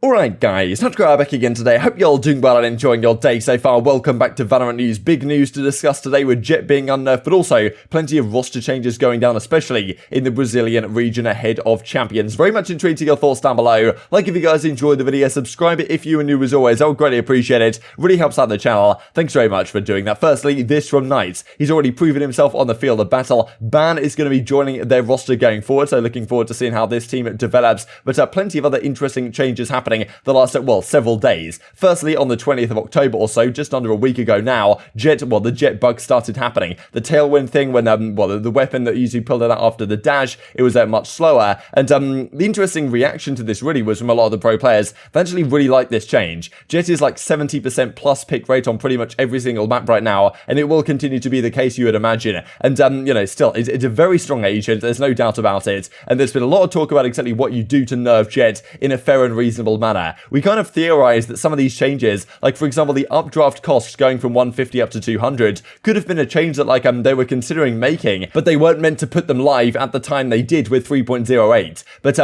Alright guys, TacticalRab back again today. Hope you're all doing well and enjoying your day so far. Welcome back to Valorant News. Big news to discuss today with Jett being unnerfed, but also plenty of roster changes going down, especially in the Brazilian region ahead of Champions. Very much intrigued to your thoughts down below. Like if you guys enjoyed the video, subscribe it if you are new as always. I would greatly appreciate it. Really helps out the channel. Thanks very much for doing that. Firstly, this from Knights. He's already proven himself on the field of battle. Ban is going to be joining their roster going forward, so looking forward to seeing how this team develops. But plenty of other interesting changes happening the last, several days. Firstly, on the 20th of October or so, just under a week ago now, the Jett bug started happening. The tailwind thing when, the weapon that usually pulled it out after the dash, it was much slower. And the interesting reaction to this really was from a lot of the pro players. They actually really like this change. Jett is like 70% plus pick rate on pretty much every single map right now, and it will continue to be the case, you would imagine. And, still, it's a very strong agent, there's no doubt about it. And there's been a lot of talk about exactly what you do to nerf Jett in a fair and reasonable manner. We kind of theorized that some of these changes, like for example the updraft costs going from 150 up to 200, could have been a change that they were considering making, but they weren't meant to put them live at the time they did with 3.08. But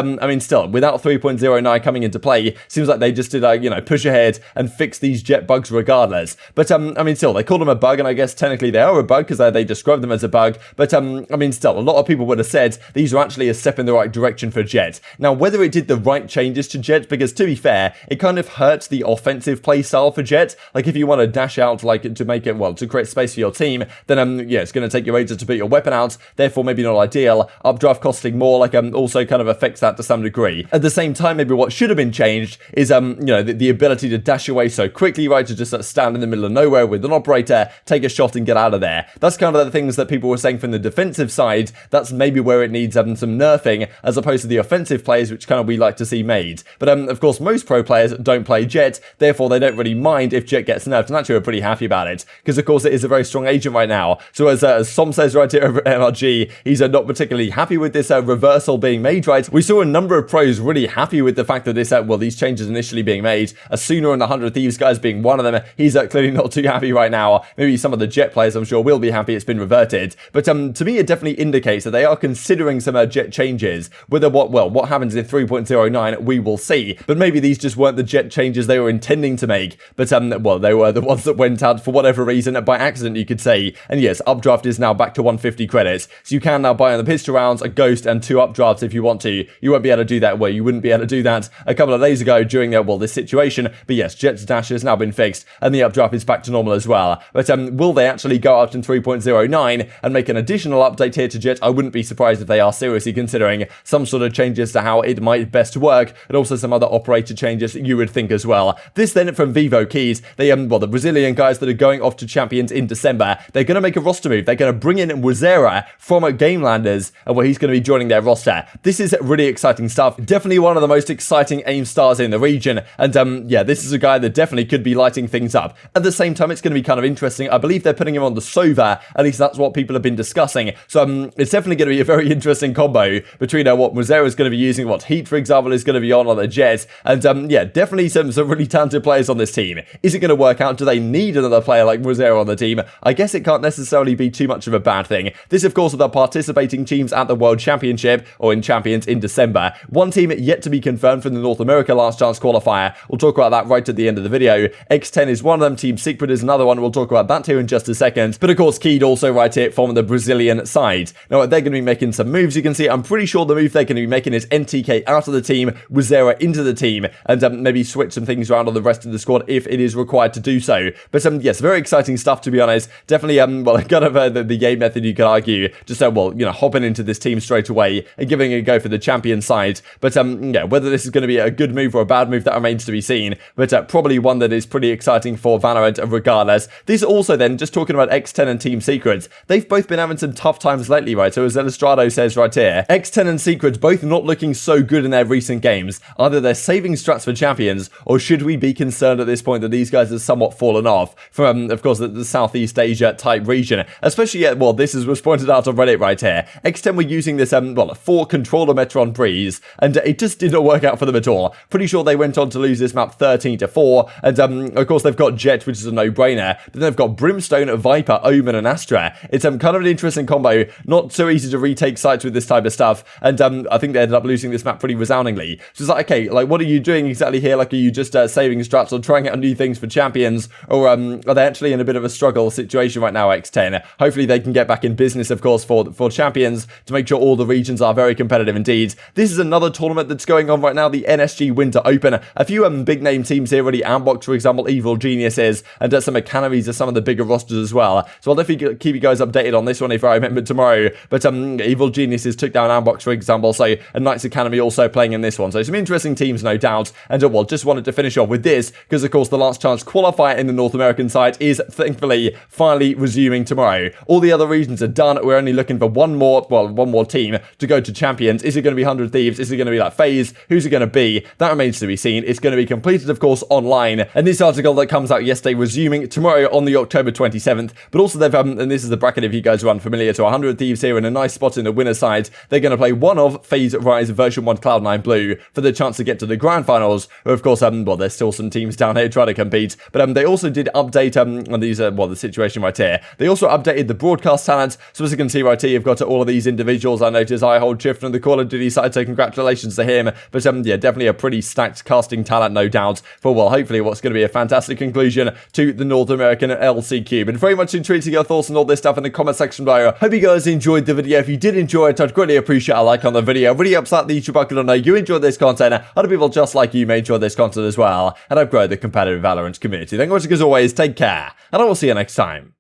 still, without 3.09 coming into play, seems like they just did push ahead and fix these Jett bugs regardless. But still, they called them a bug, and I guess technically they are a bug because they described them as a bug. But still, a lot of people would have said these are actually a step in the right direction for Jett. Now, whether it did the right changes to Jett, because to be fair, it kind of hurts the offensive play style for Jett. Like if you want to dash out to make it, to create space for your team, then it's going to take you ages to put your weapon out, therefore maybe not ideal. Updraft costing more also kind of affects that to some degree. At the same time, maybe what should have been changed is the ability to dash away so quickly, right, to just stand in the middle of nowhere with an operator, take a shot and get out of there. That's kind of the things that people were saying from the defensive side. That's maybe where it needs some nerfing as opposed to the offensive plays, which kind of we like to see made. But of course most pro players don't play Jett, therefore they don't really mind if Jett gets nerfed, and actually we're pretty happy about it, because of course it is a very strong agent right now. So as Som says right here over at NRG, he's not particularly happy with this reversal being made, right? We saw a number of pros really happy with the fact that this these changes initially being made. Asuna and the 100 Thieves guys being one of them. He's clearly not too happy right now. Maybe some of the Jett players I'm sure will be happy it's been reverted. But to me it definitely indicates that they are considering some Jett changes. Whether what happens in 3.09 we will see. But maybe these just weren't the Jett changes they were intending to make. But they were the ones that went out for whatever reason, by accident you could say. And yes, updraft is now back to 150 credits. So you can now buy on the pistol rounds a ghost and 2 updrafts if you want to. You won't be able to do that you wouldn't be able to do that a couple of days ago during this situation. But yes, Jett's dash has now been fixed and the updraft is back to normal as well. But will they actually go up in 3.09 and make an additional update here to Jett? I wouldn't be surprised if they are seriously considering some sort of changes to how it might best work, and also some other operator changes you would think as well. This then from Vivo Keyd, they the Brazilian guys that are going off to Champions in December, they're going to make a roster move. They're going to bring in Mwzera from Gamelanders, and he's going to be joining their roster. This is really exciting stuff. Definitely one of the most exciting aim stars in the region, and this is a guy that definitely could be lighting things up. At the same time, it's going to be kind of interesting. I believe they're putting him on the Sova, at least that's what people have been discussing. So it's definitely going to be a very interesting combo between what Mwzera is going to be using, what Heat, for example, is going to be on the Jett, and definitely some really talented players on this team. Is it going to work out? Do they need another player like Mwzera on the team? I guess it can't necessarily be too much of a bad thing. This, of course, are the participating teams at the World Championship, or in Champions in December. One team yet to be confirmed from the North America Last Chance qualifier. We'll talk about that right at the end of the video. X10 is one of them, Team Secret is another one. We'll talk about that here in just a second. But of course, Keyd also right here from the Brazilian side. Now, they're going to be making some moves. You can see, I'm pretty sure the move they're going to be making is NTK out of the team, Mwzera into the team, and maybe switch some things around on the rest of the squad if it is required to do so. But yes, very exciting stuff, to be honest. Definitely, kind of the game method, you could argue. Just hopping into this team straight away and giving it a go for the champion side. But whether this is going to be a good move or a bad move, that remains to be seen. But probably one that is pretty exciting for Valorant regardless. These also then, just talking about X10 and Team Secrets, they've both been having some tough times lately, right? So as Elustrado says right here, X10 and Secrets both not looking so good in their recent games. Either they're saving strats for champions, or should we be concerned at this point that these guys have somewhat fallen off from, of course, the Southeast Asia type region? Especially, this was pointed out on Reddit right here. X10 were using this, 4 controller Metron Breeze, and it just did not work out for them at all. Pretty sure they went on to lose this map 13-4, and of course they've got Jett, which is a no-brainer, but then they've got Brimstone, Viper, Omen, and Astra. It's kind of an interesting combo, not so easy to retake sites with this type of stuff, and I think they ended up losing this map pretty resoundingly. So it's like, okay, what are you doing exactly here? Like, are you just saving strats or trying out new things for champions? Or are they actually in a bit of a struggle situation right now, X10? Hopefully they can get back in business, of course, for champions to make sure all the regions are very competitive indeed. This is another tournament that's going on right now, the NSG Winter Open. A few big name teams here already. Ambox, for example, Evil Geniuses, and some Academies are some of the bigger rosters as well. So I'll definitely keep you guys updated on this one if I remember tomorrow. But Evil Geniuses took down Ambox, for example, so a Knights Academy also playing in this one. So some interesting teams, no doubt. And well, just wanted to finish off with this because, of course, the last chance qualifier in the North American side is thankfully finally resuming tomorrow. All the other regions are done. We're only looking for one more team to go to champions. Is it going to be 100 Thieves? Is it going to be like FaZe? Who's it going to be? That remains to be seen. It's going to be completed, of course, online. And this article that comes out yesterday resuming tomorrow on the October 27th. But also they've, and this is the bracket if you guys are unfamiliar, to 100 Thieves here in a nice spot in the winner's side. They're going to play one of FaZe Rise version 1 Cloud9 Blue for the chance to get to the grand finals. Where, of course, well, there's still some teams down here trying to compete. But they also did update on these, the situation right here. They also updated the broadcast talent. So as you can see right here, you've got all of these individuals. I noticed I hold Chiff from the Call of Duty side, so congratulations to him. But yeah, definitely a pretty stacked casting talent, no doubt, for, well, hopefully what's going to be a fantastic conclusion to the North American LCQ. But very much intrigued to get your thoughts on all this stuff in the comment section below. Hope you guys enjoyed the video. If you did enjoy it, I'd greatly appreciate a like on the video. Really helps out the YouTube bucket to know you enjoyed this content. Other people just like you may enjoy this content as well. And I've grown the competitive Valorant community. Thank you much, as always. Take care. And I will see you next time.